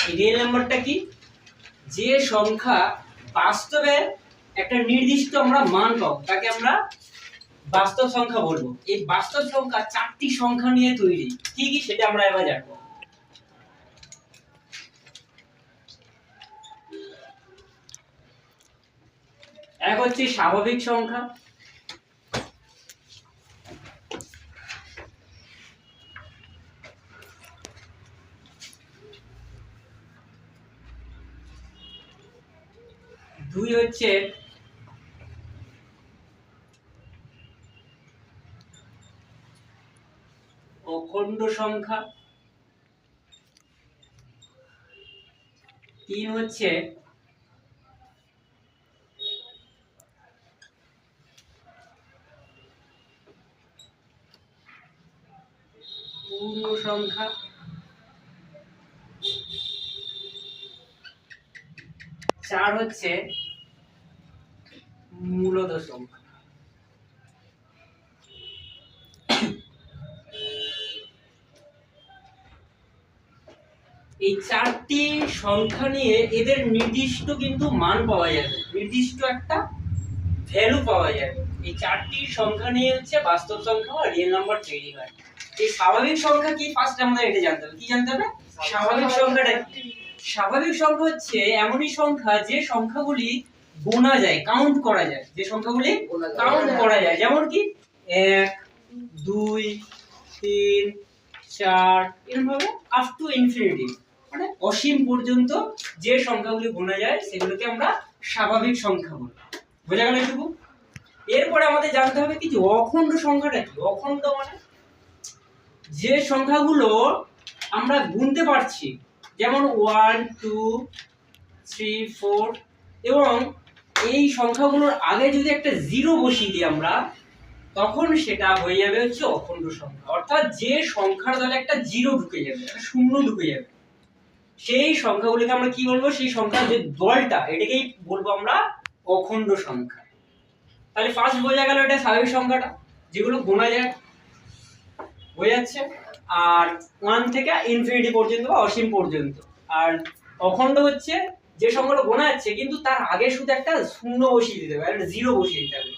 Real নাম্বারটা কি? যে সংখ্যা বাস্তবে একটা নির্দিষ্ট আমরা মান পাবো তাকে আমরা বাস্তব সংখ্যা বলবো। এই বাস্তব সংখ্যা 4টি সংখ্যা নিয়ে তৈরি। কি কি সেটা আমরা এবার জানবো। এক হচ্ছে স্বাভাবিক সংখ্যা, দুই হচ্ছে অখণ্ড সংখ্যা, তিন হচ্ছে পূর্ণ সংখ্যা, চার হচ্ছে মূলদ সংখ্যা। এই 4টি সংখ্যা নিয়ে এদের নির্দিষ্ট কিন্তু মান পাওয়া যাবে, নির্দিষ্ট একটা ভ্যালু পাওয়া যাবে। এই 4টি সংখ্যা নিয়ে হচ্ছে বাস্তব সংখ্যা বা রিয়েল নাম্বার তৈরি হয়। এই স্বাভাবিক সংখ্যা কি ফার্স্ট আমাদের এটা জানতে হবে। কি জানতে হবে? স্বাভাবিক সংখ্যাটা কি? স্বাভাবিক সংখ্যা হচ্ছে এমনই সংখ্যা যে সংখ্যাগুলি গোনা যায়, কাউন্ট করা যায়, যে সংখ্যাগুলি কাউন্ট করা যায়। যেমন কি 1 2 3 4 এরকম ভাবে আপ টু ইনফিনিটি, মানে অসীম পর্যন্ত যে সংখ্যাগুলি গোনা যায় সেগুলোকে আমরা স্বাভাবিক সংখ্যা বলি। বোঝা গেল এটুকু? এরপরে আমাদের জানতে হবে কি যে অখণ্ড সংখ্যাটা কি। অখণ্ড মানে যে সংখ্যাগুলো আমরা গুনতে পারছি, যেমন 1 2 3 4, এবং এই সংখ্যাগুলোর আগে যদি একটা জিরো বসিয়ে দিই আমরা, তখন সেটা হয়ে যাবে হচ্ছে অখণ্ড সংখ্যা। অর্থাৎ যে সংখ্যার দলে একটা জিরো ঢুকে যাবে, একটা শূন্য ঢুকে যাবে, সেই সংখ্যাগুলোকে আমরা কি বলবো? সেই সংখ্যার যে দলটা এটাকেই বলবো আমরা অখণ্ড সংখ্যা। তাহলে ফার্স্ট বোঝা গেল এটা স্বাভাবিক সংখ্যাটা, যেগুলো গোনা যায়, বোঝা যাচ্ছে। আর 1 থেকে ইনফিনিটি পর্যন্ত বা অসীম পর্যন্ত। আর অখণ্ড হচ্ছে যে সংখ্যাগুলো গোনা যাচ্ছে কিন্তু তার আগে শুধু একটা শূন্য বসিয়ে দিতে হবে, একটা জিরো বসিয়ে দিতে হবে,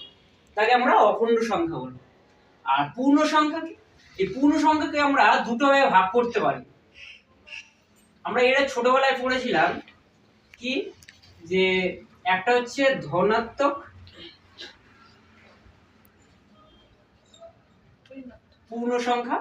তাকে আমরা অখণ্ড সংখ্যা বলবো। আর পূর্ণ সংখ্যা কি? এই পূর্ণ সংখ্যাকে আমরা দুটো ভাগে ভাগ করতে পারি। আমরা এটা ছোটবেলায় পড়েছিলাম কি, যে একটা হচ্ছে ধনাত্মক পূর্ণ সংখ্যা,